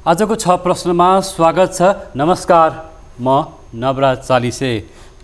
आजको 6 प्रश्नमा स्वागत छ। नमस्कार, म नवराज चालिसे।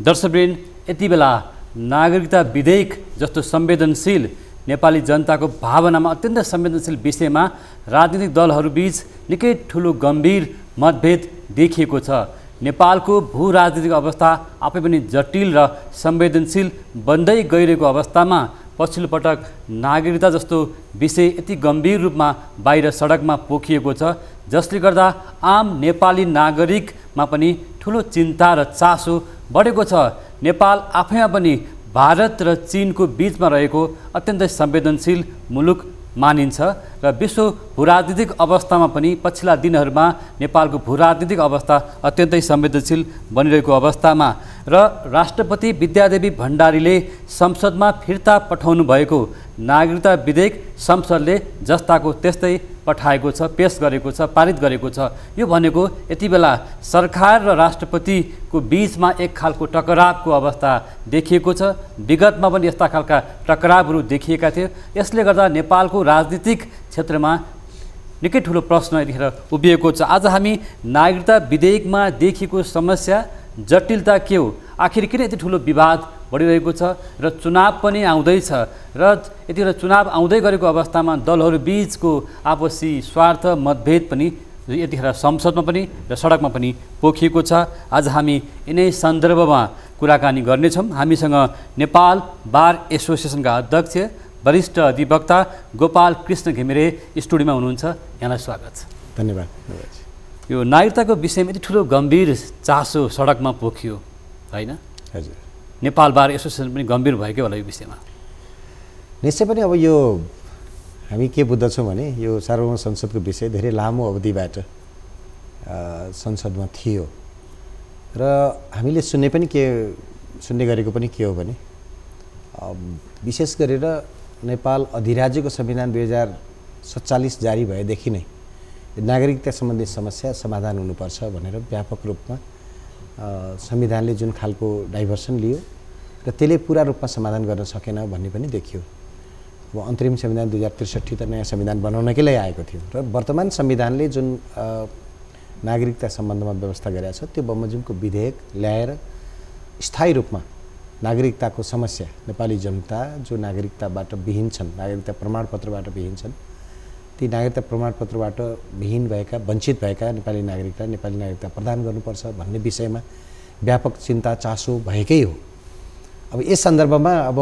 दर्शकवृन्द, यति बेला नागरिकता विधेयक जस्तो संवेदनशील नेपाली जनताको भावनामा अत्यन्त संवेदनशील विषयमा राजनीतिक दलहरूबीच निकै ठुलो गम्भीर मतभेद देखिएको छ। नेपालको भू राजनीतिक अवस्था आफै पनि जटिल र संवेदनशील बन्दै गइरहेको अवस्थामा पछिल्लो पटक नागरिकता जस्तो विषय यति गम्भीर रूपमा बाहिर सडकमा पोखिएको छ, जसले गर्दा आम नेपाली नागरिकमा पनि ठुलो चिन्ता र चासो बढेको छ। नेपाल आफैमा पनि भारत र चीनको बीचमा रहेको अत्यन्तै संवेदनशील मुलुक मानिन्छ र विश्व भूराजनीतिक अवस्थामा पनि पछिल्ला दिनहरूमा नेपालको भूराजनीतिक अवस्था अत्यन्तै संवेदनशील बनिरहेको अवस्थामा र राष्ट्रपति विद्यादेवी भण्डारीले संसदमा फिर्ता पठाउनु भएको नागरिकता विधेयक संसदले जस्ताको त्यस्तै पठाएको छ, पेश गरेको छ, पारित गरेको छ। यो भनेको यति बेला सरकार र राष्ट्रपतिको बीचमा एक खालको टकरावको अवस्था देखिएको छ। विगतमा पनि यस्ता खालका टकरावहरू देखिएका थिए। यसले गर्दा नेपालको राजनीतिक क्षेत्रमा निकै ठुलो प्रश्न यतिखेर उभिएको छ। आज हामी नागरिकता विधेयकमा देखिएको समस्या, जटिलता के हो, आखिर किन यति ठुलो विवाद बढिरहेको छ र चुनाव पनि आउँदैछ र यतिखेर चुनाव आउँदै गरेको अवस्थामा दलहरू बीचको आपसी स्वार्थ मतभेद पनि यतिखेर संसदमा पनि र सडकमा पनि पोखिएको छ। आज हामी यिनै सन्दर्भमा कुराकानी गर्नेछौँ। हामीसँग नेपाल बार एसोसिएसनका अध्यक्ष वरिष्ठ अधिवक्ता गोपाल कृष्ण घिमिरे स्टुडियोमा हुनुहुन्छ। यहाँलाई स्वागत छ। धन्यवाद। यो नागरिकताको विषयमा यति ठुलो गम्भीर चासो सडकमा पोखियो, होइन? हजुर, नेपाल बार एसोसिएसन पनि गम्भीर भएकै होला यो विषयमा। निश्चय पनि अब यो हामी के बुझ्दछौँ भने यो सार्वभौम संसदको विषय धेरै लामो अवधिबाट संसदमा थियो र हामीले सुन्ने गरेको पनि के हो भने विशेष गरेर नेपाल अधिराज्यको संविधान 2047 जारी भएदेखि नै नागरिकता सम्बन्धी समस्या समाधान हुनुपर्छ भनेर व्यापक रूपमा संविधानले जुन खालको डाइभर्सन लियो र त्यसले पुरा रूपमा समाधान गर्न सकेन भन्ने पनि देखियो। अब अन्तरिम संविधान 2063 त नयाँ संविधान बनाउनकै लागि आएको थियो र वर्तमान संविधानले जुन नागरिकता सम्बन्धमा व्यवस्था गरेको छ त्यो बमोजिमको विधेयक ल्याएर स्थायी रूपमा नागरिकताको समस्या, नेपाली जनता जो नागरिकताबाट विहीन छन्, नागरिकता प्रमाणपत्रबाट विहीन छन्, ती नागरिकता प्रमाणपत्रबाट विहीन भएका, वञ्चित भएका नेपाली नागरिकता प्रदान गर्नुपर्छ भन्ने विषयमा व्यापक चिन्ता चासो भएकै हो। अब यस सन्दर्भमा अब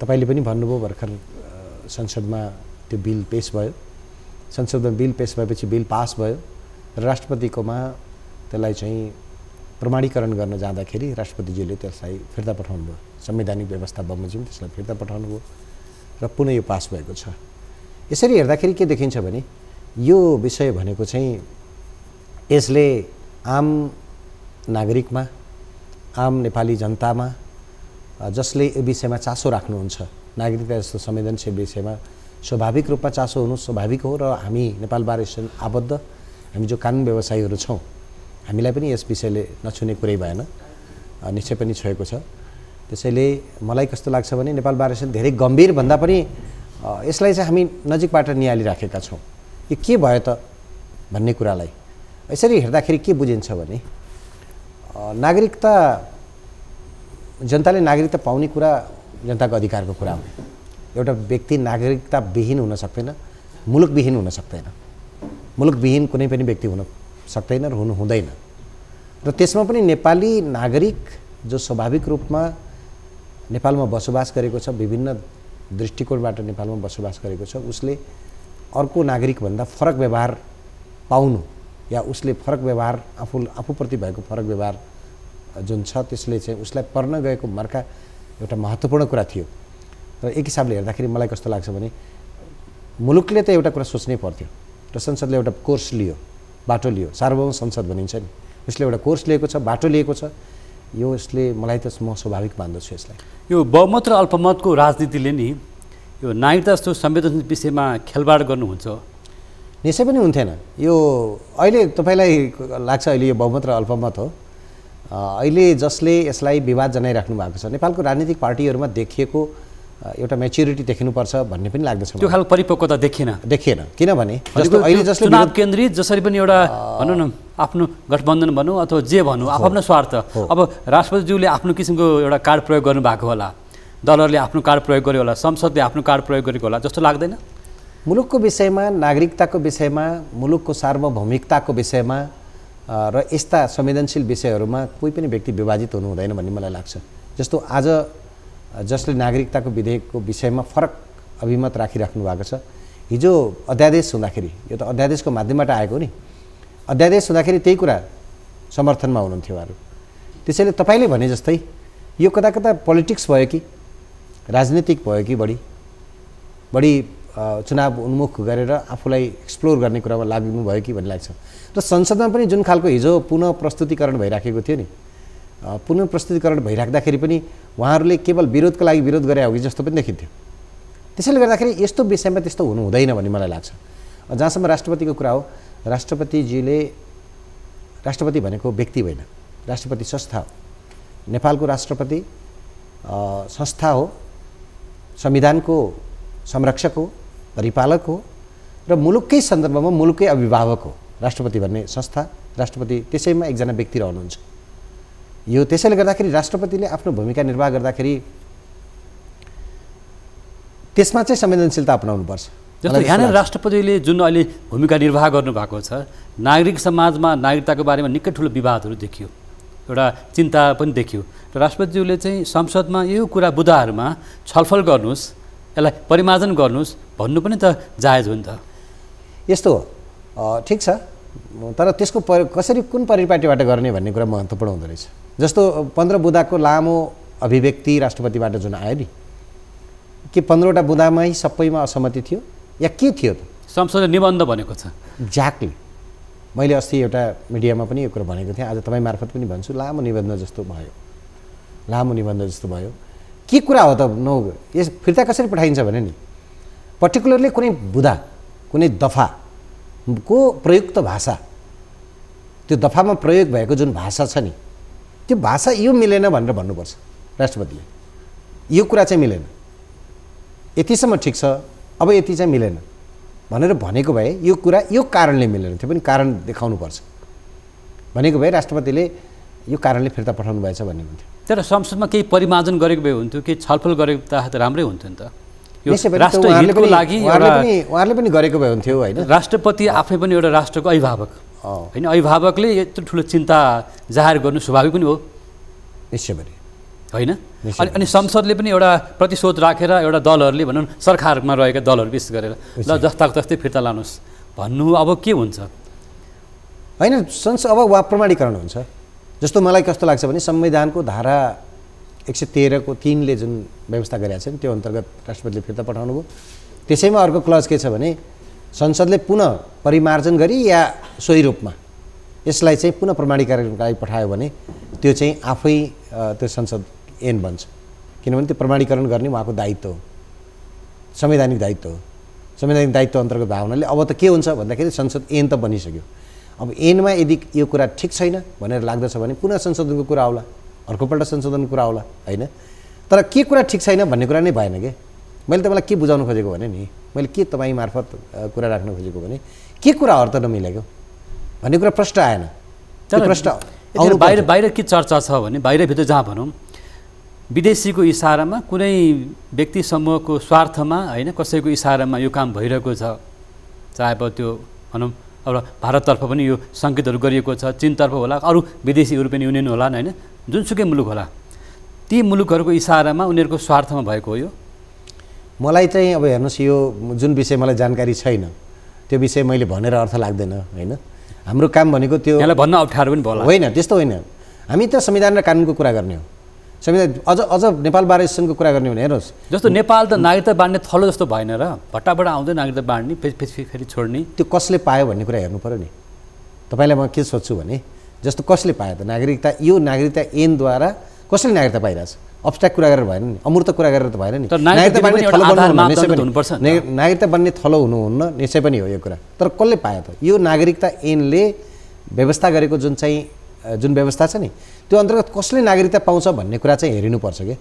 तपाईले पनि भन्नुभयो भर्खर संसदमा त्यो बिल पेश भयो। संसदमा बिल पेश भएपछि बिल पास भयो र राष्ट्रपतिकोमा त्यसलाई चाहिँ प्रमाणीकरण गर्न जाँदाखेरि राष्ट्रपतिजीले त्यसलाई फिर्ता पठाउनु भयो। संवैधानिक व्यवस्था बमोजिम त्यसलाई फिर्ता पठाउनु भयो र पुनः यो पास भएको छ। यसरी हेर्दाखेरि के देखिन्छ भने यो विषय भनेको चाहिँ यसले आम नागरिकमा, आम नेपाली जनतामा जसले यो विषयमा चासो राख्नुहुन्छ, नागरिकता जस्तो संवेदनशील विषयमा स्वाभाविक रूपमा चासो हुनु स्वाभाविक हो र हामी नेपाल बार एसोसिएसन आबद्ध, हामी जो कानुन व्यवसायीहरू छौँ, हामीलाई पनि यस विषयले नछुने कुरै भएन, निश्चय पनि छोएको छ। त्यसैले मलाई कस्तो लाग्छ भने नेपाल बार एसोसिएसन धेरै गम्भीर भन्दा पनि यसलाई चाहिँ हामी नजिकबाट नियालिराखेका छौँ। यो के भयो त भन्ने कुरालाई यसरी हेर्दाखेरि के बुझिन्छ भने नागरिकता, जनताले नागरिकता पाउने कुरा जनताको अधिकारको कुरा हो। एउटा व्यक्ति नागरिकता विहीन हुन सक्दैन, मुलुक विहीन हुन सक्दैन, मुलुक विहीन कुनै पनि व्यक्ति हुन सक्दैन र हुनु हुँदैन। र त्यसमा पनि नेपाली नागरिक जो स्वाभाविक रूपमा नेपालमा बसोबास गरेको छ, विभिन्न दृष्टिकोणबाट नेपालमा बसोबास गरेको छ, उसले अर्को नागरिकभन्दा फरक व्यवहार पाउनु या उसले फरक व्यवहार आफूप्रति भएको फरक व्यवहार जुन छ त्यसले चाहिँ उसलाई पर्न गएको मर्का एउटा महत्त्वपूर्ण कुरा थियो। र एक हिसाबले हेर्दाखेरि मलाई कस्तो लाग्छ भने मुलुकले त एउटा कुरा सोच्नै पर्थ्यो र संसदले एउटा कोर्स लियो, बाटो लियो, सार्वभौम संसद भनिन्छ नि, उसले एउटा कोर्स लिएको छ, बाटो लिएको छ। यो यसले मलाई त म स्वाभाविक मान्दछु यसलाई। यो बहुमत र अल्पमतको राजनीतिले नि यो नागरिकता जस्तो संवेदनशील विषयमा खेलबाड गर्नुहुन्छ? निश्चय पनि हुन्थेन। यो अहिले तपाईलाई लाग्छ अहिले यो बहुमत र अल्पमत हो, अहिले जसले यसलाई विवाद जनाइराख्नु भएको छ नेपालको राजनीतिक पार्टीहरूमा देखिएको एउटा म्याच्युरिटी देखिनुपर्छ भन्ने पनि लाग्दछ त्यो खालको परिपक्वता देखिएन किनभने जस्तो अहिले जसले चुनाव केन्द्रित जसरी पनि एउटा भनौँ न आफ्नो गठबन्धन भनौँ अथवा जे भनौँ आफ्नो स्वार्थ अब राष्ट्रपतिज्यूले आफ्नो किसिमको एउटा कार्ड प्रयोग गर्नुभएको होला दलहरूले आफ्नो कार्ड प्रयोग गर्यो होला संसदले आफ्नो कार्ड प्रयोग गरेको होला जस्तो लाग्दैन मुलुकको विषयमा नागरिकताको विषयमा मुलुकको सार्वभौमिकताको विषयमा र यस्ता संवेदनशील विषयहरूमा कोही पनि व्यक्ति विभाजित हुनु हुँदैन भन्ने मलाई लाग्छ जस्तो आज जसले नागरिकताको विधेयकको विषयमा फरक अभिमत राखिराख्नु भएको छ हिजो अध्यादेश हुँदाखेरि यो त अध्यादेशको माध्यमबाट आएको नि अध्यादेश हुँदाखेरि त्यही कुरा समर्थनमा हुनुहुन्थ्यो उहाँहरू त्यसैले तपाईँले भने जस्तै यो कता कता पोलिटिक्स भयो कि राजनीतिक भयो कि बढी चुनाव उन्मुख गरेर आफूलाई एक्सप्लोर गर्ने कुरामा लाग्नु भयो कि भन्ने लाग्छ र संसदमा पनि जुन खालको हिजो पुनः प्रस्तुतिकरण भइराखेको थियो नि पुनः प्रस्तुतिकरण भइराख्दाखेरि पनि उहाँहरूले केवल विरोधको लागि विरोध गरे हो कि जस्तो पनि देखिन्थ्यो त्यसैले गर्दाखेरि यस्तो विषयमा त्यस्तो हुनु हुँदैन भन्ने मलाई लाग्छ जहाँसम्म राष्ट्रपतिको कुरा हो राष्ट्रपतिजीले राष्ट्रपति भनेको व्यक्ति होइन राष्ट्रपति संस्था हो नेपालको राष्ट्रपति संस्था हो संविधानको संरक्षक हो परिपालक हो र मुलुककै सन्दर्भमा मुलुककै अभिभावक हो राष्ट्रपति भन्ने संस्था राष्ट्रपति त्यसैमा एकजना व्यक्ति रहनुहुन्छ यो त्यसैले गर्दाखेरि राष्ट्रपतिले आफ्नो भूमिका निर्वाह गर्दाखेरि त्यसमा चाहिँ संवेदनशीलता अपनाउनुपर्छ जस्तो यहाँनिर राष्ट्रपतिले जुन अहिले भूमिका निर्वाह गर्नुभएको छ नागरिक समाजमा नागरिकताको बारेमा निकै ठुलो विवादहरू देखियो एउटा चिन्ता पनि देखियो र राष्ट्रपतिज्यूले चाहिँ संसदमा यो कुरा बुदाहरूमा छलफल गर्नुहोस् यसलाई परिमार्जन गर्नुहोस् भन्नु पनि त जायज हो नि त यस्तो ठिक छ तर त्यसको कसरी कुन परिपाटीबाट गर्ने भन्ने कुरा महत्त्वपूर्ण हुँदो रहेछ जस्तो 15 बुँदाको लामो अभिव्यक्ति राष्ट्रपतिबाट जुन आयो नि के 15वटा बुँदामै सबैमा असहमति थियो या के थियो त संसदले निबन्ध भनेको छ एक्ज्याक्टली मैले अस्ति एउटा मिडियामा पनि यो कुरा भनेको थिएँ आज तपाईँ मार्फत पनि भन्छु लामो निबन्ध जस्तो भयो के कुरा हो त यस फिर्ता कसरी पठाइन्छ भने नि पर्टिकुलरली कुनै बुँदा कुनै दफाको प्रयुक्त भाषा त्यो दफामा प्रयोग भएको जुन भाषा छ नि त्यो भाषा यो मिलेन भनेर भन्नुपर्छ राष्ट्रपतिले यो कुरा चाहिँ मिलेन यतिसम्म ठिक छ अब यति चाहिँ मिलेन भनेर भनेको भए यो कुरा यो कारणले मिलेन त्यो पनि कारण देखाउनुपर्छ भनेको भए राष्ट्रपतिले यो कारणले फिर्ता पठाउनु भएछ भन्ने हुन्थ्यो तर संसदमा केही परिमार्जन गरेको भए हुन्थ्यो केही छलफल गरेको त राम्रै हुन्थ्यो नि त यो राष्ट्रहितको लागि उहाँहरूले पनि गरेको भए हुन्थ्यो होइन राष्ट्रपति आफै पनि एउटा राष्ट्रको अभिभावक होइन अभिभावकले यत्रो ठुलो चिन्ता जाहेर गर्नु स्वाभाविक पनि हो निश्चय गरी होइन अनि संसदले पनि एउटा प्रतिशोध राखेर एउटा दलहरूले भनौँ सरकारमा रहेका दलहरू विशेष गरेर ल जस्ताको तस्तै फिर्ता लानुहोस् भन्नु अब के हुन्छ होइन अब वा प्रमाणीकरण हुन्छ जस्तो मलाई कस्तो लाग्छ भने संविधानको धारा 113 को 3 ले जुन व्यवस्था गरेका छन् त्यो अन्तर्गत राष्ट्रपतिले फिर्ता पठाउनु भयो त्यसैमा अर्को क्लज के छ भने संसदले पुनः परिमार्जन गरी या सोही रूपमा यसलाई चाहिँ पुनः प्रमाणीकरणका लागि पठायो भने त्यो चाहिँ आफै त्यो संसद ऐन बन्छ किनभने त्यो प्रमाणीकरण गर्ने उहाँको दायित्व हो संवैधानिक दायित्व हो संवैधानिक दायित्व अन्तर्गत भएको हुनाले अब त के हुन्छ भन्दाखेरि संसद ऐन त बनिसक्यो अब ऐनमा यदि यो कुरा ठिक छैन भनेर लाग्दछ भने पुनः संशोधनको कुरा आउला अर्कोपल्ट संशोधनको कुरा आउला होइन तर के कुरा ठिक छैन भन्ने कुरा नै भएन के मैले तपाईँलाई के बुझाउन खोजेको भने नि मैले के तपाईँ मार्फत कुरा राख्न खोजेको भने के कुराहरू त नमिलेको भन्ने कुरा प्रश्न आएन त्यो प्रश्न बाहिर के चर्चा छ भने बाहिरभित्र जहाँ भनौँ विदेशीको इसारामा कुनै व्यक्ति समूहको स्वार्थमा होइन कसैको इसारामा यो काम भइरहेको छ चाहे अब त्यो भनौँ अब भारततर्फ पनि यो सङ्केतहरू गरिएको छ चीनतर्फ होला अरू विदेशी युरोपियन युनियन होला होइन जुनसुकै मुलुक होला ती मुलुकहरूको इसारामा उनीहरूको स्वार्थमा भएको हो यो मलाई चाहिँ अब हेर्नुहोस् यो जुन विषय मलाई जानकारी छैन त्यो विषय मैले भनेर अर्थ लाग्दैन होइन हाम्रो काम भनेको त्यो यसलाई भन्न अप्ठ्यारो पनि होला होइन त्यस्तो होइन हामी त संविधान र कानुनको कुरा गर्ने हो संविधान अझ नेपाल बार एसोसिएसनको कुरा गर्ने भने हेर्नुहोस् जस्तो नेपाल त नागरिकता बाँड्ने थलो जस्तो भएन र भट्टाबाट आउँदै नागरिकता बाँड्ने फेरि छोड्ने त्यो कसले पायो भन्ने कुरा हेर्नु पऱ्यो नि तपाईँलाई म के सोध्छु भने जस्तो कसले पायो त नागरिकता यो नागरिकता ऐनद्वारा कसले नागरिकता पाइरहेछ अब्स्ट्याक्ट कुरा गरेर भएन नि अमूर्त कुरा गरेर त भएन नि नागरिकता बन्ने थलो हुनुहुन्न निश्चय पनि हो यो कुरा तर कसले पायो त यो नागरिकता ऐनले व्यवस्था गरेको जुन व्यवस्था छ नि त्यो अन्तर्गत कसले नागरिकता पाउँछ भन्ने कुरा चाहिँ हेरिनुपर्छ के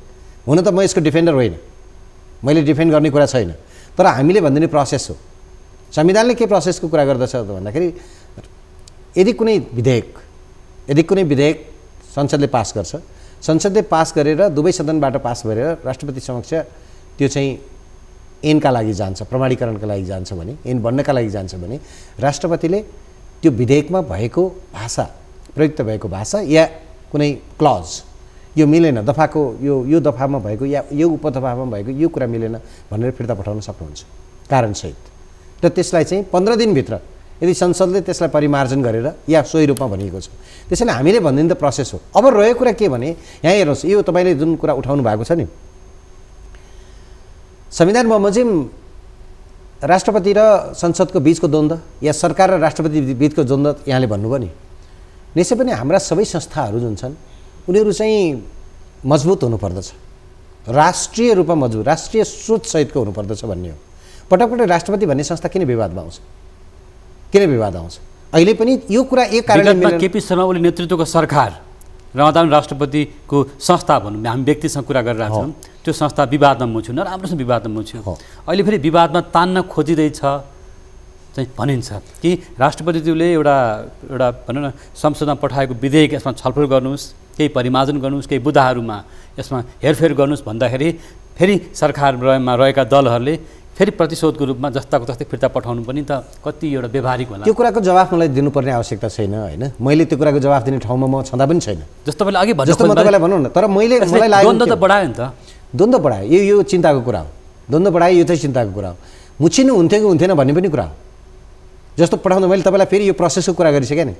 हुन त म यसको डिफेन्डर होइन मैले डिफेन्ड गर्ने कुरा छैन, तर हामीले भनिदिने प्रोसेस हो। संविधानले के प्रोसेसको कुरा गर्दछ त भन्दाखेरि यदि कुनै विधेयक संसदले पास गर्छ, संसदले पास गरेर दुवै सदनबाट पास गरेर राष्ट्रपति समक्ष त्यो चाहिँ ऐनका लागि जान्छ, प्रमाणीकरणका लागि जान्छ भने, ऐन बन्नका लागि जान्छ भने राष्ट्रपतिले त्यो विधेयकमा भएको भाषा, प्रयुक्त भएको भाषा या कुनै क्लज यो मिलेन, दफाको यो दफामा भएको या यो उपदफामा भएको यो कुरा मिलेन भनेर फिर्ता पठाउन सक्नुहुन्छ कारणसहित। र त्यसलाई चाहिँ 15 दिनभित्र यदि संसदले त्यसलाई परिमार्जन गरेर या सोही रूपमा भनिएको छ, त्यसैले हामीले भनिदिने त प्रोसेस हो। अब रहेको कुरा के भने यहाँ हेर्नुहोस्, यो तपाईँले जुन कुरा उठाउनु भएको छ नि, संविधान बमोजिम राष्ट्रपति र संसदको बिचको द्वन्द्व या सरकार र राष्ट्रपति बिचको द्वन्द्व यहाँले भन्नुभयो नि, निश्चय पनि हाम्रा सबै संस्थाहरू जुन छन् उनीहरू चाहिँ मजबुत हुनुपर्दछ, राष्ट्रिय रूपमा मजबुत, राष्ट्रिय सोचसहितको हुनुपर्दछ भन्ने हो। पटक पटक राष्ट्रपति भन्ने संस्था किन विवादमा आउँछ? अहिले पनि यो कुरा एक कारणले केपी शर्मा ओली नेतृत्वको सरकार र राष्ट्रपतिको संस्था भनौँ, हामी व्यक्तिसँग कुरा गरिरहेको छौँ, त्यो संस्था विवादमा मुछ्यो, नराम्रोसँग विवादमा मुछ्यो। अहिले फेरि विवादमा तान्न खोजिँदैछ चाहिँ भनिन्छ कि राष्ट्रपतिज्यूले एउटा भनौँ न संसदमा पठाएको विधेयक यसमा छलफल गर्नुहोस्, केही परिमार्जन गर्नुहोस्, केही बुँदाहरूमा यसमा हेरफेर गर्नुहोस् भन्दाखेरि फेरि सरकारमा रहेका दलहरूले फेरि प्रतिशोधको रूपमा जस्ताको तस्तै फिर्ता पठाउनु पनि त कति एउटा व्यवहारिक होला। त्यो कुराको जवाफ मलाई दिनुपर्ने आवश्यकता छैन होइन, मैले त्यो कुराको जवाफ दिने ठाउँमा म छँदा पनि छैन। जस्तो तपाईँले अघि जस्तो म तपाईँलाई भनौँ न, तर मलाई लाग्यो द्वन्द्व त बढायो नि त, द्वन्द्व बढायो, यो चिन्ताको कुरा हो, द्वन्द्व बढायो, यो चाहिँ चिन्ताको कुरा हो। मुछिनु हुन्थ्यो कि हुन्थेन भन्ने पनि कुरा हो। जस्तो पठाउँदा मैले तपाईँलाई फेरि यो प्रोसेसको कुरा गरिसकेँ नि,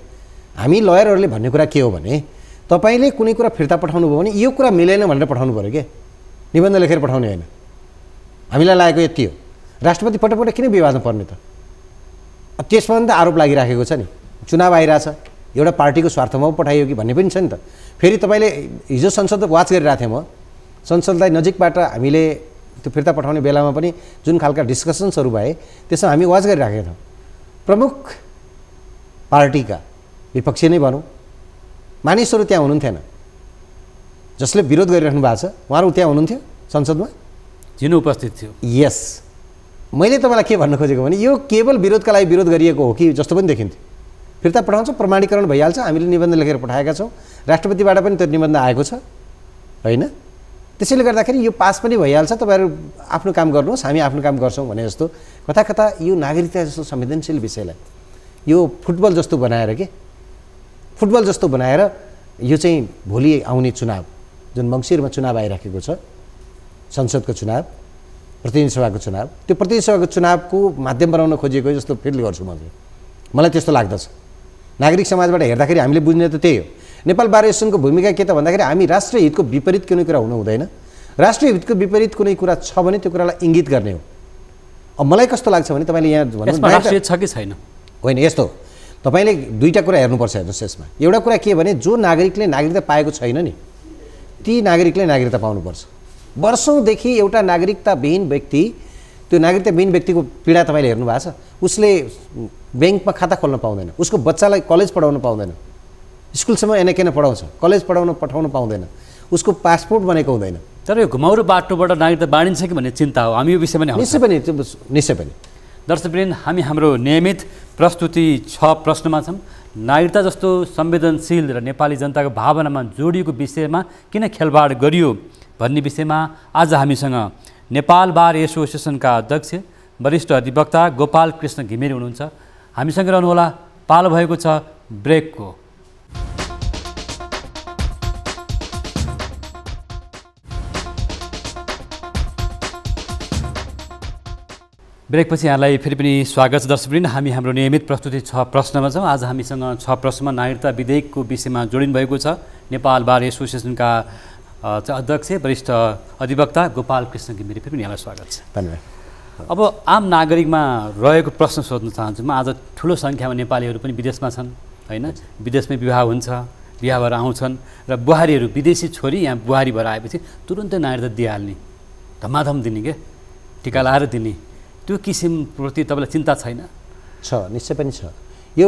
हामी लयरहरूले भन्ने कुरा के हो भने तपाईँले कुनै कुरा फिर्ता पठाउनु भयो भने यो कुरा मिलेन भनेर पठाउनु पऱ्यो के, निबन्ध लेखेर पठाउने होइन। हामीलाई लागेको यति हो, राष्ट्रपति पटक पटक किन विवादमा पर्ने त? त्यसमा त आरोप लागिराखेको छ नि, चुनाव आइरहेछ, एउटा पार्टीको स्वार्थमा पठाइयो कि भन्ने पनि छ नि त। फेरि तपाईँले हिजो संसद वाच गरिरहेको थिएँ म, संसदलाई नजिकबाट हामीले त्यो फिर्ता पठाउने बेलामा पनि जुन खालका डिस्कसन्सहरू भए त्यसमा हामी वाच गरिराखेका थियौँ। प्रमुख पार्टीका विपक्षी नै भनौँ मानिसहरू त्यहाँ हुनुहुन्थेन, जसले विरोध गरिराख्नु भएको छ उहाँहरू त्यहाँ हुनुहुन्थ्यो संसदमा, जिन उपस्थित थियो। यस, मैले तपाईँलाई के भन्न खोजेको भने यो केवल विरोधका लागि विरोध गरिएको हो कि जस्तो पनि देखिन्थ्यो। फिर्ता पठाउँछ, प्रमाणीकरण भइहाल्छ, हामीले निबन्ध लेखेर पठाएका छौँ, राष्ट्रपतिबाट पनि त्यो निबन्ध आएको छ होइन, त्यसैले गर्दाखेरि यो पास पनि भइहाल्छ, तपाईँहरू आफ्नो काम गर्नुहोस्, हामी आफ्नो काम गर्छौँ भने जस्तो कता कता यो नागरिकता जस्तो संवेदनशील विषयलाई यो फुटबल जस्तो बनाएर यो चाहिँ भोलि आउने चुनाव जुन मङ्सिरमा चुनाव आइराखेको छ, संसदको चुनाव, प्रतिनिधि सभाको चुनाव, त्यो प्रतिनिधि सभाको चुनावको माध्यम बनाउन खोजिएको जस्तो फिल गर्छु मलाई त्यस्तो लाग्दछ। नागरिक समाजबाट हेर्दाखेरि हामीले बुझ्ने त त्यही हो। नेपाल बार एसोसिएसनको भूमिका के त भन्दाखेरि हामी राष्ट्रिय हितको विपरीत कुनै कुरा हुनु हुँदैन, राष्ट्रिय हितको विपरीत कुनै कुरा छ भने त्यो कुरालाई इङ्गित गर्ने हो। अब मलाई कस्तो लाग्छ भने तपाईँले यहाँ भन्नु राष्ट्रिय छ कि छैन होइन, यस्तो तपाईँले दुईवटा कुरा हेर्नुपर्छ। हेर्नुहोस्, यसमा एउटा कुरा के भने जो नागरिकले नागरिकता पाएको छैन नि ती नागरिकले नागरिकता पाउनुपर्छ। वर्षौँदेखि एउटा नागरिकताविहीन व्यक्ति, त्यो नागरिकताविहीन व्यक्तिको पीडा तपाईँले हेर्नु भएको छ, उसले ब्याङ्कमा खाता खोल्न पाउँदैन, उसको बच्चालाई कलेज पढाउन पाउँदैन, स्कुलसम्म एनएकेन पढाउँछ, कलेज पठाउन पाउँदैन, उसको पासपोर्ट बनेको हुँदैन। तर यो घुमाउरो बाटोबाट नागरिकता बाँडिन्छ कि भन्ने चिन्ता हो, हामी यो विषयमा निश्चय पनि दर्शकवृन्द, हामी हाम्रो नियमित प्रस्तुति 6 प्रश्नमा छौँ। नागरिकता जस्तो संवेदनशील र नेपाली जनताको भावनामा जोडिएको विषयमा किन खेलवाड गरियो भन्ने विषयमा आज हामीसँग नेपाल बार एसोसिएसनका अध्यक्ष वरिष्ठ अधिवक्ता गोपाल कृष्ण घिमिरे हुनुहुन्छ। हामीसँग रहनुहोला, पालो भएको छ ब्रेकको। ब्रेकपछि यहाँलाई फेरि पनि स्वागत छ दर्शकवृन्द। हामी हाम्रो नियमित प्रस्तुति 6 प्रश्नमा छौँ। आज हामीसँग 6 प्रश्नमा नागरिकता विधेयकको विषयमा जोडिनु भएको छ नेपाल बार एसोसिएसनका अध्यक्ष वरिष्ठ अधिवक्ता गोपाल कृष्ण घिमिरे। फेरि पनि यहाँलाई स्वागत छ। धन्यवाद। अब आम नागरिकमा रहेको प्रश्न सोध्न चाहन्छु म। आज ठुलो सङ्ख्यामा नेपालीहरू पनि विदेशमा छन् होइन, विदेशमै विवाह हुन्छ, बिहा भएर आउँछन् र बुहारीहरू विदेशी छोरी यहाँ बुहारी भएर आएपछि तुरुन्तै नागरिकता दिइहाल्ने, धमाधम दिने के, टिका लाएर दिने, त्यो किसिमप्रति तपाईँलाई चिन्ता छैन? छ, निश्चय पनि छ। यो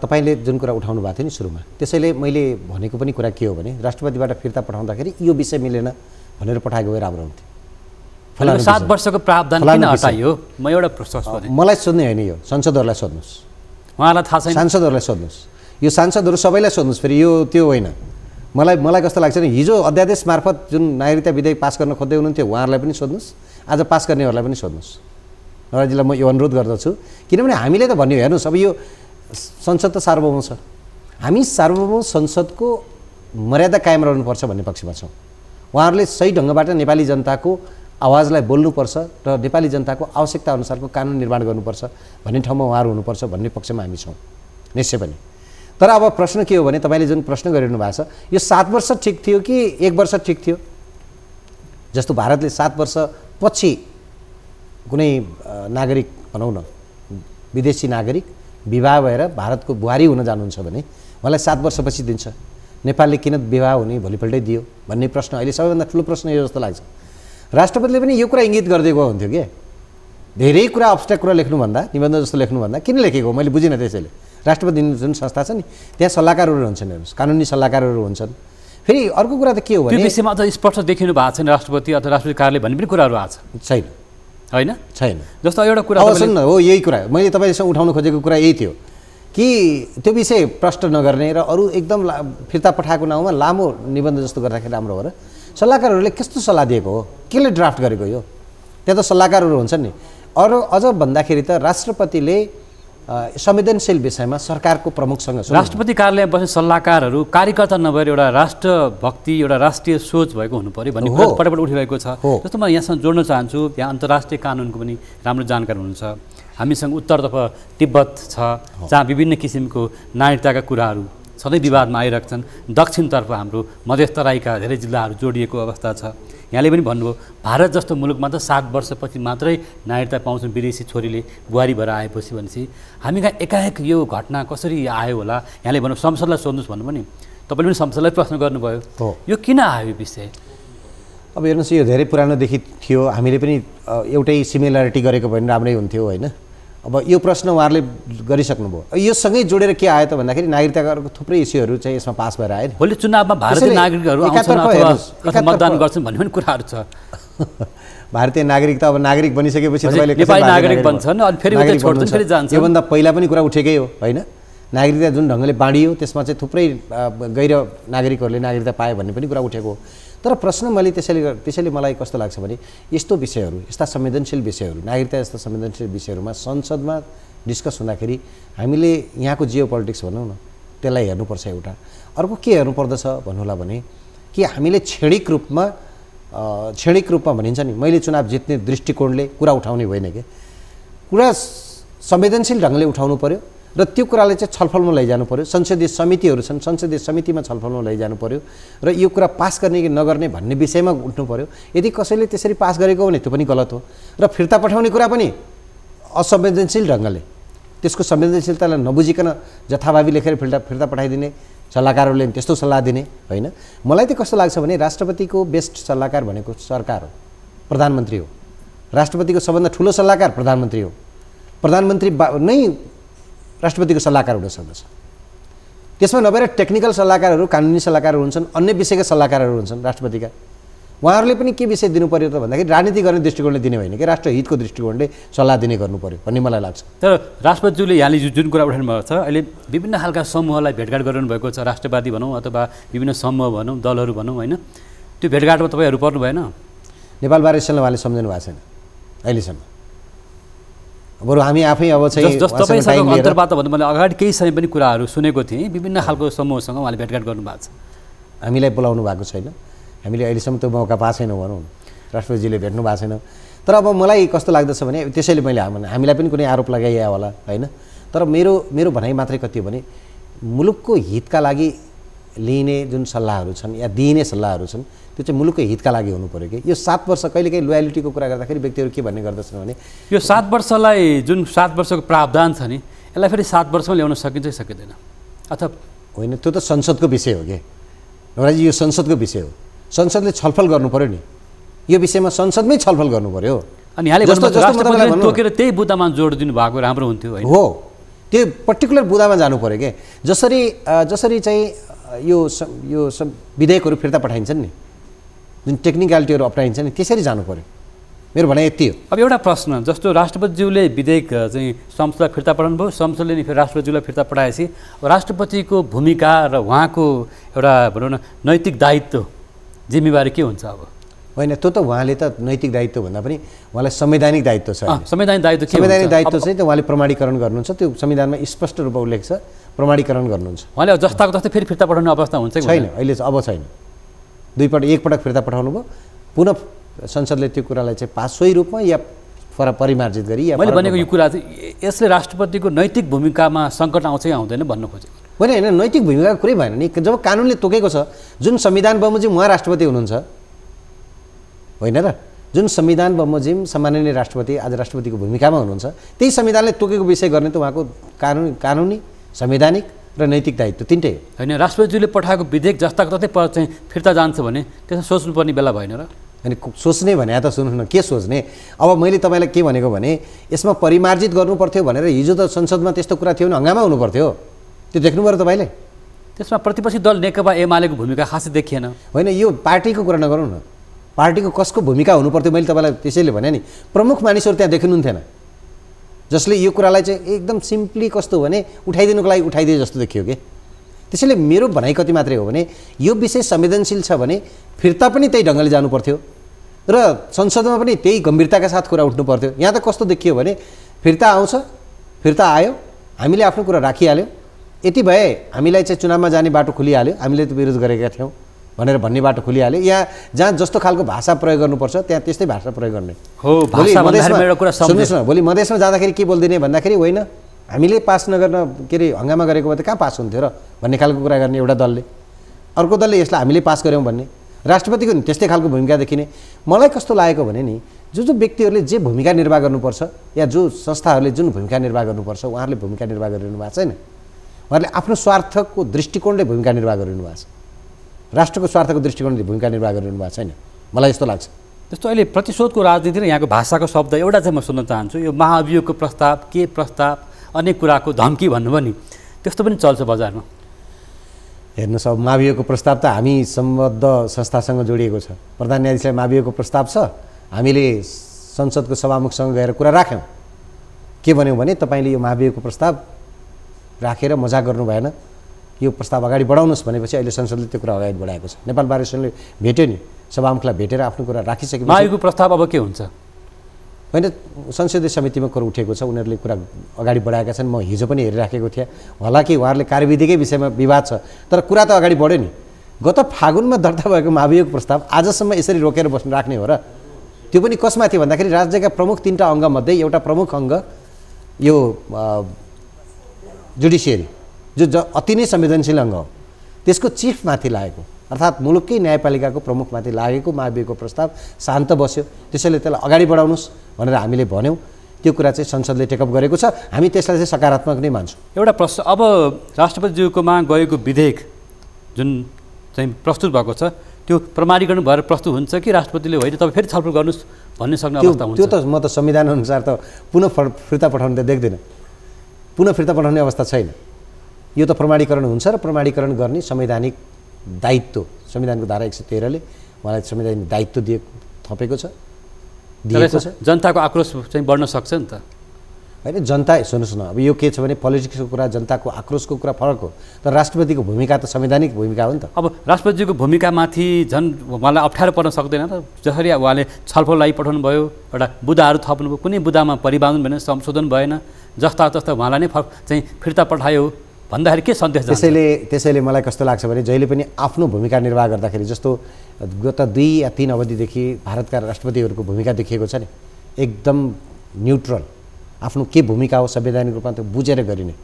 तपाईँले जुन कुरा उठाउनु भएको थियो नि सुरुमा, त्यसैले मैले भनेको पनि कुरा के हो भने राष्ट्रपतिबाट फिर्ता पठाउँदाखेरि यो विषय मिलेन भनेर पठाएको भए राम्रो हुन्थ्यो। 7 वर्षको प्रावधान किन हटाइयो? म एउटा प्रश्न सोधेँ। मलाई सोध्ने होइन, यो संसदहरूलाई सोध्नुहोस्, उहाँलाई थाहा छैन। सांसदहरूलाई सोध्नुहोस्, यो सांसदहरू सबैलाई सोध्नुहोस्। फेरि यो त्यो होइन, मलाई कस्तो लाग्छ नि, हिजो अध्यादेश मार्फत जुन नागरिकता विधेयक पास गर्न खोज्दै हुनुहुन्थ्यो उहाँहरूलाई पनि सोध्नुहोस्, आज पास गर्नेहरूलाई पनि सोध्नुहोस्। नवराजीलाई म यो अनुरोध गर्दछु, किनभने हामीले त भन्यो, हेर्नुहोस् अब यो संसद त सार्वभौम छ, हामी सार्वभौम संसदको मर्यादा कायम रहनुपर्छ भन्ने पक्षमा छौँ। उहाँहरूले सही ढङ्गबाट नेपाली जनताको आवाजलाई बोल्नुपर्छ र नेपाली जनताको आवश्यकता अनुसारको कानुन निर्माण गर्नुपर्छ भन्ने ठाउँमा उहाँहरू हुनुपर्छ भन्ने पक्षमा हामी छौँ निश्चय पनि। तर अब प्रश्न के हो भने, तपाईँले जुन प्रश्न गरिरहनु भएको छ, यो 7 वर्ष ठिक थियो कि 1 वर्ष ठिक थियो? जस्तो भारतले 7 वर्षपछि कुनै नागरिक भनौँ न, विदेशी नागरिक विवाह भएर भारतको बुहारी हुन जानुहुन्छ भने उहाँलाई 7 वर्षपछि दिन्छ। नेपालले किन विवाह हुने भोलिपल्टै दियो भन्ने प्रश्न अहिले सबैभन्दा ठुलो प्रश्न यो जस्तो लाग्छ। राष्ट्रपतिले पनि यो कुरा इङ्गित गर्दै गयो हुन्थ्यो कि धेरै कुरा अब्स्ट्र्याक्ट कुरा लेख्नुभन्दा, निबन्ध जस्तो लेख्नुभन्दा किन लेखेको मैले बुझिनँ। त्यसैले राष्ट्रपति जुन संस्था छ नि त्यहाँ सल्लाहकारहरू हुन्छन्, हेर्नुहोस्, कानुनी सल्लाहकारहरू हुन्छन्। फेरि अर्को कुरा त के हो भने, त्यो विषयमा अझ स्पष्ट देखिनु भएको छैन राष्ट्रपति अथवा राष्ट्रपति कार्यालय भन्ने पनि कुराहरू आएको छैन, होइन? छैन। जस्तो एउटा कुरा सुन्नु हो, यही कुरा मैले तपाईँसँग उठाउन खोजेको कुरा यही थियो कि त्यो विषय प्रष्ट नगर्ने र अरू एकदम फिर्ता पठाएको नाउँमा लामो निबन्ध जस्तो गर्दाखेरि राम्रो हो र? सल्लाहकारहरूले कस्तो सल्लाह दिएको हो, केले ड्राफ्ट गरेको यो? त्यहाँ त सल्लाहकारहरू हुन्छन् नि। अरू अझ भन्दाखेरि त राष्ट्रपतिले संवेदनशील विषयमा सरकारको प्रमुखसँग, राष्ट्रपति कार्यालयमा बस्ने सल्लाहकारहरू कार्यकर्ता नभएर एउटा राष्ट्रभक्ति, एउटा राष्ट्रिय सोच भएको हुनु पर्यो भन्ने कुरा पटक उठिरहेको छ। जस्तो म यहाँसँग जोड्न चाहन्छु, यहाँ अन्तर्राष्ट्रिय कानुनको पनि राम्रो जानकारी हुनुहुन्छ। हामीसँग उत्तरतर्फ तिब्बत छ, जहाँ विभिन्न किसिमको नागरिकताका कुराहरू सधैँ विवादमा आइरहेछन्। दक्षिणतर्फ हाम्रो मध्यस्थतराईका धेरै जिल्लाहरू जोडिएको अवस्था छ। यहाँले पनि भन्नुभयो भारत जस्तो मुलुकमा त 7 वर्षपछि मात्रै नागरिकता पाउँछन् विदेशी छोरीले बुहारी भएर आएपछि भनेपछि हामी कहाँ एकाएक यो घटना कसरी आयो होला? यहाँले भन्नु संसदलाई सोध्नुहोस् भन्नु पनि, तपाईँले पनि संसदलाई प्रश्न गर्नुभयो, यो किन आयो यो विषय? अब हेर्नुहोस्, यो धेरै पुरानोदेखि थियो, हामीले पनि एउटै सिमिलरिटी गरेको भने राम्रै हुन्थ्यो, होइन? अब यो प्रश्न उहाँहरूले गरिसक्नुभयो। यो सँगै जोडेर के आयो त भन्दाखेरि नागरिकताको थुप्रै इस्युहरू चाहिँ यसमा पास भएर आयो। भोलि चुनावमा भारतीय नागरिकहरू आउँछन् अथवा मतदान गर्छन् भन्ने पनि कुराहरू छ। भारतीय नागरिकता अब नागरिक बनिसकेपछि तपाईँले नेपाली नागरिक बन्छन् अनि फेरि उता छोड्छन्, फेरि जान्छन्। योभन्दा पहिला पनि कुरा उठेकै हो, होइन? नागरिकता जुन ढङ्गले बाँडियो त्यसमा चाहिँ थुप्रै गैर नागरिकहरूले नागरिकता पायो भन्ने पनि कुरा उठेको हो। तर प्रश्न मैले त्यसैले मलाई कस्तो लाग्छ भने, यस्तो विषयहरू, यस्ता संवेदनशील विषयहरू, नागरिकता जस्ता संवेदनशील विषयहरूमा संसदमा डिस्कस हुँदाखेरि हामीले यहाँको जियो पोलिटिक्स भनौँ न त्यसलाई हेर्नुपर्छ। एउटा अर्को के हेर्नुपर्दछ भन्नुहोला भने कि हामीले क्षणिक रूपमा भनिन्छ नि, मैले चुनाव जित्ने दृष्टिकोणले कुरा उठाउने होइन कि कुरा संवेदनशील ढङ्गले उठाउनु पर्यो र त्यो कुरालाई चाहिँ छलफलमा लैजानु पर्यो। संसदीय समितिहरू छन्, संसदीय समितिमा छलफलमा लैजानु पर्यो र यो कुरा पास गर्ने कि नगर्ने भन्ने विषयमा उठ्नु पर्यो। यदि कसैले त्यसरी पास गरेको भने त्यो पनि गलत हो र फिर्ता पठाउने कुरा पनि असंवेदनशील ढङ्गले, त्यसको संवेदनशीलतालाई नबुझिकन जथाभावी लेखेर फिर्ता पठाइदिने सल्लाहकारहरूले त्यस्तो सल्लाह दिने होइन। मलाई चाहिँ कस्तो लाग्छ भने राष्ट्रपतिको बेस्ट सल्लाहकार भनेको सरकार हो, प्रधानमन्त्री हो। राष्ट्रपतिको सबभन्दा ठुलो सल्लाहकार प्रधानमन्त्री हो। प्रधानमन्त्री नै राष्ट्रपतिको सल्लाहकार हुन सक्दछ। त्यसमा नभएर टेक्निकल सल्लाहकारहरू, कानुनी सल्लाहकारहरू हुन्छन्, अन्य विषयका सल्लाहकारहरू हुन्छन् राष्ट्रपतिका। उहाँहरूले पनि के विषय दिनु पर्यो त भन्दाखेरि राजनीति गर्ने दृष्टिकोणले दिने होइन कि राष्ट्रहितको दृष्टिकोणले सल्लाह दिने गर्नु पर्यो भन्ने मलाई लाग्छ। तर राष्ट्रपतिज्यूले यहाँले जुन कुरा उठाउनु भएको छ, अहिले विभिन्न खालका समूहलाई भेटघाट गरिरहनु भएको छ, राष्ट्रवादी भनौँ अथवा विभिन्न समूह भनौँ, दलहरू भनौँ, होइन? त्यो भेटघाटमा तपाईँहरू पर्नु भएन? नेपाल बार एसोसिएसनले उहाँले सम्झनु भएको छैन अहिलेसम्म। बरु हामी आफै अब चाहिँ तपाईँसँग अन्तर्वार्ता भन्दा मैले अगाडि केही समय पनि कुराहरू सुनेको थिएँ, विभिन्न खालको समूहसँग उहाँले भेटघाट गर्नुभएको छ। हामीलाई बोलाउनु भएको छैन, हामीले अहिलेसम्म त्यो मौका पाएको छैनौँ भनौँ, राष्ट्रपतिजीले भेट्नु भएको छैन। तर अब मलाई कस्तो लाग्दछ भने त्यसैले मैले हामीलाई पनि कुनै आरोप लगाइया होला, होइन? तर मेरो भनाइ मात्रै कति हो भने मुलुकको हितका लागि लिइने जुन सल्लाहहरू छन् या दिइने सल्लाहहरू छन् त्यो चाहिँ मुलुकको हितका लागि हुनु पर्यो कि यो 7 वर्ष कहिलेकाहीँ लोयलिटीको कुरा गर्दाखेरि व्यक्तिहरू के भन्ने गर्दछन् भने यो 7 वर्षलाई जुन 7 वर्षको प्रावधान छ नि यसलाई फेरि 7 वर्षमा ल्याउन सकिन्छ कि सकिँदैन अथवा होइन? त्यो त संसदको विषय हो कि नवराजी, यो संसदको विषय हो। संसदले छलफल गर्नु पर्यो नि, यो विषयमा संसदमै छलफल गर्नु पर्यो। अनि यहाँले राष्ट्रपतिले तोकेर त्यही बुदामा जोड दिनु भएको राम्रो हुन्थ्यो, होइन? हो, त्यो पर्टिकुलर बुदामा जानु पर्यो कि जसरी चाहिँ यो विधेयकहरू फिर्ता पठाइन्छन् नि, जुन टेक्निकलिटीहरू अप्नाइन्छ नि त्यसरी जानु पर्यो। मेरो भनाइ यति हो। अब एउटा प्रश्न, जस्तो राष्ट्रपतिज्यूले विधेयक चाहिँ संसदलाई फिर्ता पठाउनु भयो, संसदले नि फेरि राष्ट्रपतिज्यूलाई फिर्ता पठाएपछि राष्ट्रपतिको भूमिका र उहाँको एउटा भनौँ न नैतिक दायित्व जिम्मेवारी के हुन्छ? अब होइन, त्यो त उहाँले त नैतिक दायित्व भन्दा पनि उहाँलाई संवैधानिक दायित्व छ। संवैधानिक दायित्व के? संवैधानिक दायित्व चाहिँ त उहाँले प्रमाणीकरण गर्नुहुन्छ, त्यो संविधानमा स्पष्ट रूपमा उल्लेख छ, प्रमाणीकरण गर्नुहुन्छ। उहाँले जस्ताको जस्तै फेरि फिर्ता पठाउने अवस्था हुन्छ कि छैन? अहिले अब छैन। एकपटक फिर्ता पठाउनु भयो, पुनः संसदले त्यो कुरालाई चाहिँ पास सोही रूपमा या परिमार्जित गरी या मैले भनेको यो कुरा चाहिँ यसले राष्ट्रपतिको नैतिक भूमिकामा सङ्कट आउँछ कि आउँदैन भन्नु खोजेको। होइन, नैतिक भूमिकाको कुरै भएन नि। जब कानुनले तोकेको छ, जुन संविधान बमोजिम उहाँ राष्ट्रपति हुनुहुन्छ होइन र, जुन संविधान बमोजिम सम्माननीय राष्ट्रपति आज राष्ट्रपतिको भूमिकामा हुनुहुन्छ, त्यही संविधानले तोकेको विषय गर्ने त उहाँको कानुनी, संवैधानिक र नैतिक दायित्व तिनटै हो। होइन, राष्ट्रपतिज्यूले पठाएको विधेयक जस्ताको तस्तै चाहिँ फिर्ता जान्छ भने त्यसमा सोच्नुपर्ने बेला भएन र? अनि सोच्ने भने त सुन्नु न, के सोच्ने? अब मैले तपाईँलाई के भनेको भने यसमा परिमार्जित गर्नु पर्थ्यो भनेर हिजो त संसदमा त्यस्तो कुरा थियो भने हङ्गामा हुनु पर्थ्यो। त्यो देख्नुभयो र तपाईँले? त्यसमा प्रतिपक्षी दल नेकपा एमालेको भूमिका खासै देखिएन। होइन, यो पार्टीको कुरा नगरौँ न, पार्टीको कसको भूमिका हुनु पर्थ्यो मैले तपाईँलाई त्यसैले भने नि। प्रमुख मानिसहरू त्यहाँ देखिनुहुन्थेन, जसले यो कुरालाई चाहिँ एकदम सिम्पली कस्तो भने उठाइदिनुको लागि उठाइदिए जस्तो देखियो कि। त्यसैले मेरो भनाइ कति मात्रै हो भने यो विषय संवेदनशील छ भने फिर्ता पनि त्यही ढङ्गले जानु पर्थ्यो र संसदमा पनि त्यही गम्भीरताका साथ कुरा उठ्नु पर्थ्यो। यहाँ त कस्तो देखियो भने फिर्ता आउँछ, फिर्ता आयो, हामीले आफ्नो कुरा राखिहाल्यौँ, यति भए हामीलाई चाहिँ चुनावमा जाने बाटो खुलिहाल्यो, हामीले त विरोध गरेका थियौँ भनेर भन्ने बाटो खुलिहाल्यो। यहाँ जहाँ जस्तो खालको भाषा प्रयोग गर्नुपर्छ त्यहाँ त्यस्तै भाषा प्रयोग गर्ने हो। सुन्नुहोस् न, भोलि मधेसमा जाँदाखेरि के बोलिदिने भन्दाखेरि होइन हामीले पास नगर्न के अरे हङ्गामा गरेको भए त कहाँ पास हुन्थ्यो र भन्ने खालको कुरा गर्ने एउटा दलले, अर्को दलले यसलाई हामीले पास गऱ्यौँ भन्ने। राष्ट्रपतिको नि त्यस्तै खालको भूमिका देखिने। मलाई कस्तो लागेको भने नि जो व्यक्तिहरूले जे भूमिका निर्वाह गर्नुपर्छ या जो संस्थाहरूले जुन भूमिका निर्वाह गर्नुपर्छ उहाँहरूले भूमिका निर्वाह गरिरहनु भएको छैन। उहाँहरूले आफ्नो स्वार्थको दृष्टिकोणले भूमिका निर्वाह गरिरहनु भएको छ, राष्ट्रको स्वार्थको दृष्टिकोणले भूमिका निर्वाह गरिरहनु भएको छैन, मलाई यस्तो लाग्छ। जस्तो अहिले प्रतिशोधको राजनीति र यहाँको भाषाको शब्द एउटा चाहिँ म सुन्न चाहन्छु, यो महाभियोगको प्रस्ताव, के प्रस्ताव, अनेक कुराको धम्की भन्नुभयो नि, त्यस्तो पनि चल्छ बजारमा। हेर्नुहोस्, अब महाभियोगको प्रस्ताव त हामी सम्बद्ध संस्थासँग जोडिएको छ। प्रधान न्यायाधीशलाई महाभियोगको प्रस्ताव छ, हामीले संसदको सभामुखसँग गएर कुरा राख्यौँ। के भन्यौँ भने तपाईँले यो महाभियोगको प्रस्ताव राखेर मजाक गर्नु भएन, यो प्रस्ताव अगाडि बढाउनुहोस् भनेपछि अहिले संसदले त्यो कुरा अगाडि बढाएको छ। नेपाल बार एसोसिएसनले भेट्यो नि, सभामुखलाई भेटेर आफ्नो कुरा राखिसकेपछि महाभियोगको प्रस्ताव अब के हुन्छ? होइन, संसदीय समितिमा कुरा उठेको छ, उनीहरूले कुरा अगाडि बढाएका छन्। म हिजो पनि हेरिराखेको थिएँ, हालाकि उहाँहरूले कार्यविधिकै विषयमा विवाद छ तर कुरा त अगाडि बढ्यो नि। गत फागुनमा दर्ता भएको महाभियोग प्रस्ताव आजसम्म यसरी रोकेर बस्नु राख्ने हो र? त्यो पनि कसमा थियो भन्दाखेरि राज्यका प्रमुख 3टा अङ्गमध्ये एउटा प्रमुख अङ्ग यो जुडिसियरी जो अति नै संवेदनशील अङ्ग हो, त्यसको चिफमाथि लागेको अर्थात् मुलुककै न्यायपालिकाको प्रमुखमाथि लागेको महाभियोगको प्रस्ताव शान्त बस्यो। त्यसैले त्यसलाई अगाडि बढाउनुहोस् भनेर हामीले भन्यौँ। त्यो कुरा चाहिँ संसदले टेकअप गरेको छ, हामी त्यसलाई चाहिँ सकारात्मक नै मान्छौँ। एउटा प्रश्न, अब राष्ट्रपतिज्यूकोमा गएको विधेयक जुन चाहिँ प्रस्तुत भएको छ त्यो प्रमाणीकरण भएर प्रस्तुत हुन्छ कि राष्ट्रपतिले होइन तपाईँ फेरि छलफल गर्नुहोस् भन्ने सक्ने अवस्था हुन्छ? त्यो त म त संविधान अनुसार त पुनः फिर्ता पठाउनु त देख्दिनँ, पुनः फिर्ता पठाउने अवस्था छैन। यो त प्रमाणीकरण हुन्छ र प्रमाणीकरण गर्ने संवैधानिक दायित्व संविधानको धारा 113ले उहाँलाई संवैधानिक दायित्व थपेको छ, दिएको छ। जनताको आक्रोश चाहिँ बढ्न सक्छ नि त? होइन, जनता सुन्नुहोस् न, अब यो के छ भने पोलिटिक्सको कुरा, जनताको आक्रोशको कुरा फरक हो, तर राष्ट्रपतिको भूमिका त संवैधानिक भूमिका हो नि त। अब राष्ट्रपतिजीको भूमिकामाथि झन् उहाँलाई अप्ठ्यारो पर्न सक्दैन त? जसरी उहाँले छलफल लागि पठाउनु भयो, एउटा बुदाहरू थप्नुभयो, कुनै बुदामा परिमार्जन भएन, संशोधन भएन, जस्ता तस्ता उहाँलाई नै चाहिँ फिर्ता पठायो भन्दाखेरि के सन्देश जान्छ? त्यसैले मलाई कस्तो लाग्छ भने जहिले पनि आफ्नो भूमिका निर्वाह गर्दाखेरि, जस्तो गत 2 या 3 अवधिदेखि भारतका राष्ट्रपतिहरूको भूमिका देखिएको छ नि, एकदम न्युट्रल, आफ्नो के भूमिका हो संवैधानिक रूपमा त्यो बुझेर गरिने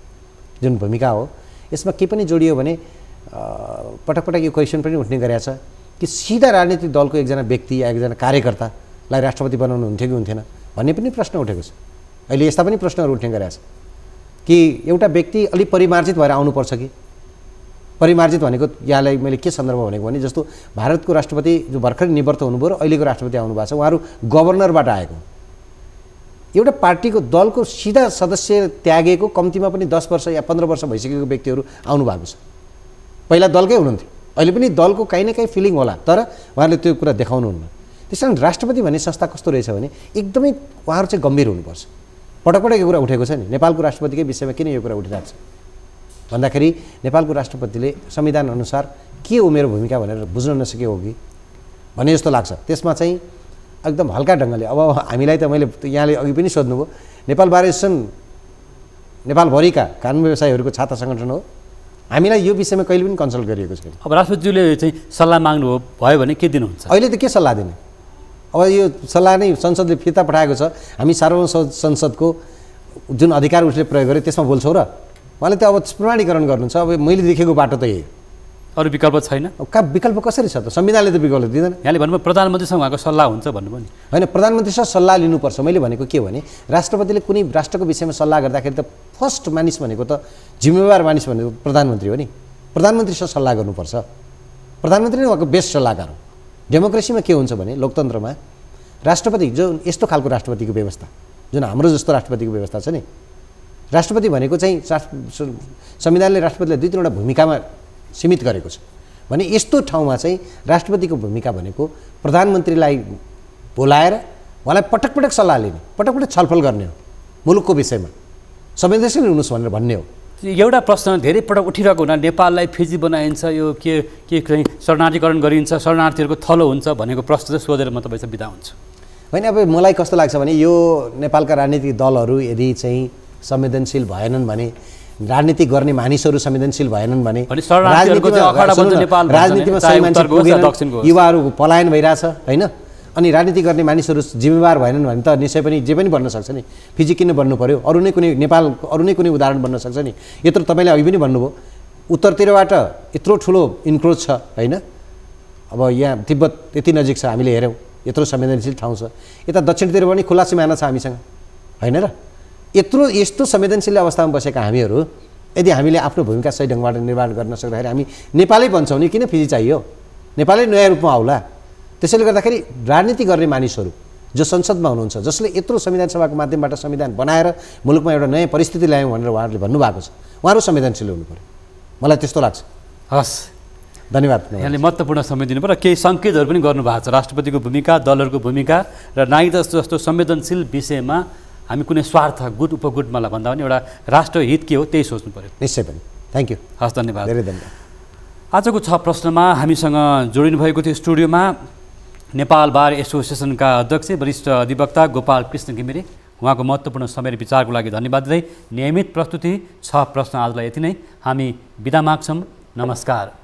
जुन भूमिका हो। यसमा के पनि जोडियो भने पटक पटक यो क्वेसन पनि उठ्ने गरेछ कि सिधा राजनीतिक दलको एकजना व्यक्ति या एकजना कार्यकर्तालाई राष्ट्रपति बनाउनु हुन्थ्यो कि हुन्थेन भन्ने पनि प्रश्न उठेको छ। अहिले यस्ता पनि प्रश्नहरू उठ्ने गरेछ कि एउटा व्यक्ति अलि परिमार्जित भएर आउनुपर्छ कि? परिमार्जित भनेको यहाँलाई मैले के सन्दर्भमा भनेको भने जस्तो भारतको राष्ट्रपति जो भर्खरै निवृत्त हुनुभयो र अहिलेको राष्ट्रपति आउनु भएको छ, उहाँहरू गभर्नरबाट आएको, एउटा पार्टीको दलको सिधा सदस्य त्यागेको कम्तीमा पनि 10 वर्ष या 15 वर्ष भइसकेको व्यक्तिहरू आउनु भएको छ। पहिला दलकै हुनुहुन्थ्यो, अहिले पनि दलको काहीँ न काहीँ फिलिङ होला, तर उहाँहरूले त्यो कुरा देखाउनुहुन्न। त्यस कारण राष्ट्रपति भन्ने संस्था कस्तो रहेछ भने एकदमै उहाँहरू चाहिँ गम्भीर हुनुपर्छ। पटक पटक यो कुरा उठेको छ नि, नेपालको राष्ट्रपतिकै विषयमा किन यो कुरा उठिरहेको छ भन्दाखेरि नेपालको राष्ट्रपतिले संविधान अनुसार के हो मेरो भूमिका भनेर बुझ्न नसके हो कि भन्ने जस्तो लाग्छ। त्यसमा चाहिँ एकदम हल्का ढङ्गले अब हामीलाई त मैले यहाँले अघि पनि सोध्नुभयो, नेपाल बार एसोसिएसन नेपालभरिका कानुन व्यवसायीहरूको छाता सङ्गठन हो, हामीलाई यो विषयमा कहिले पनि कन्सल्ट गरिएको छैन। अब राष्ट्रपतिज्यूले चाहिँ सल्लाह माग्नु भयो भने के दिनुहुन्छ? अहिले त के सल्लाह दिने, अब यो सल्लाह नै संसदले फिर्ता पठाएको छ, हामी सार्वभौम संसदको जुन अधिकार उसले प्रयोग गर्यो त्यसमा बोल्छौँ र उहाँले त अब प्रमाणीकरण गर्नुहुन्छ। अब मैले देखेको बाटो त यही, अरू विकल्प छैन। अब कहाँ विकल्प कसरी छ त, संविधानले त विकल्प दिँदैन। यहाँले भन्नुभयो प्रधानमन्त्रीसँग उहाँको सल्लाह हुन्छ भन्नुभयो नि, होइन प्रधानमन्त्रीसँग सल्लाह लिनुपर्छ। मैले भनेको के भने राष्ट्रपतिले कुनै राष्ट्रको विषयमा सल्लाह गर्दाखेरि त फर्स्ट मानिस भनेको त जिम्मेवार मानिस भनेको प्रधानमन्त्री हो नि, प्रधानमन्त्रीसँग सल्लाह गर्नुपर्छ। प्रधानमन्त्री नै उहाँको बेस्ट सल्लाहकार हो। डेमोक्रेसीमा के हुन्छ भने लोकतन्त्रमा राष्ट्रपति जो यस्तो खालको राष्ट्रपतिको व्यवस्था जुन हाम्रो जस्तो राष्ट्रपतिको व्यवस्था छ नि, राष्ट्रपति भनेको चाहिँ संविधानले राष्ट्रपतिलाई दुई तिनवटा भूमिकामा सीमित गरेको छ भने यस्तो ठाउँमा चाहिँ राष्ट्रपतिको भूमिका भनेको प्रधानमन्त्रीलाई बोलाएर उहाँलाई पटक पटक सल्लाह लिने, पटक पटक छलफल गर्ने हो, मुलुकको विषयमा संवेदनशील हुनुहोस् भनेर भन्ने हो। एउटा प्रश्न धेरै पटक उठिरहेको हुँदा नेपाललाई फिजी बनाइन्छ, यो के चाहिँ शरणार्थीकरण गरिन्छ, शरणार्थीहरूको थलो हुन्छ भनेको प्रश्न चाहिँ सोधेर म तपाईँसँग बिदा हुन्छु। होइन अब मलाई कस्तो लाग्छ भने यो नेपालका राजनीतिक दलहरू यदि चाहिँ संवेदनशील भएनन् भने, राजनीति गर्ने मानिसहरू संवेदनशील भएनन् भने राजनीतिमा सही मान्छे पुगेन, युवाहरू पलायन भइरहेछ होइन, अनि राजनीति गर्ने मानिसहरू जिम्मेवार भएनन् भने त निश्चय पनि जे पनि बन्न सक्छ नि। फिजी किन बन्नु पर्यो, अरू नै कुनै नेपाल अरू नै कुनै उदाहरण बन्न सक्छ नि। यत्रो तपाईँले अघि पनि भन्नुभयो उत्तरतिरबाट यत्रो ठुलो इन्क्रोच छ होइन, अब यहाँ तिब्बत यति नजिक छ, हामीले हेऱ्यौँ यत्रो संवेदनशील ठाउँ छ, यता दक्षिणतिर पनि खुला सिमाना छ हामीसँग होइन र। यस्तो संवेदनशील अवस्थामा बसेका हामीहरू यदि हामीले आफ्नो भूमिका सही ढङ्गबाट निर्माण गर्न सक्दाखेरि हामी नेपालै भन्छौँ नि, किन फिजी चाहियो, नेपालै नयाँ रूपमा आउला। त्यसैले गर्दाखेरि राजनीति गर्ने मानिसहरू जो संसदमा हुनुहुन्छ, जसले यत्रो संविधान सभाको माध्यमबाट संविधान बनाएर मुलुकमा एउटा नयाँ परिस्थिति ल्यायौँ भनेर उहाँहरूले भन्नुभएको छ, उहाँहरू संवेदनशील हुनु पर्यो, मलाई त्यस्तो लाग्छ। हस्, धन्यवाद। यहाँले महत्त्वपूर्ण समय दिनु पर्यो, केही सङ्केतहरू पनि गर्नुभएको छ राष्ट्रपतिको भूमिका, दलहरूको भूमिका र नागरिकता जस्तो संवेदनशील विषयमा हामी कुनै स्वार्थ गुट उपगुटमा भन्दा पनि एउटा राष्ट्रहित के हो त्यही सोच्नु पर्यो। निश्चय पनि। Thank you. हस्, धन्यवाद। धेरै धन्यवाद। आजको 6 प्रश्नमा हामीसँग जोडिनु भएको थियो स्टुडियोमा नेपाल बार एसोसिएसनका अध्यक्ष वरिष्ठ अधिवक्ता गोपाल कृष्ण घिमिरे। उहाँको महत्त्वपूर्ण समय र विचारको लागि धन्यवाद दिँदै नियमित प्रस्तुति 6 प्रश्न आजलाई यति नै। हामी बिदा माग्छौँ। नमस्कार।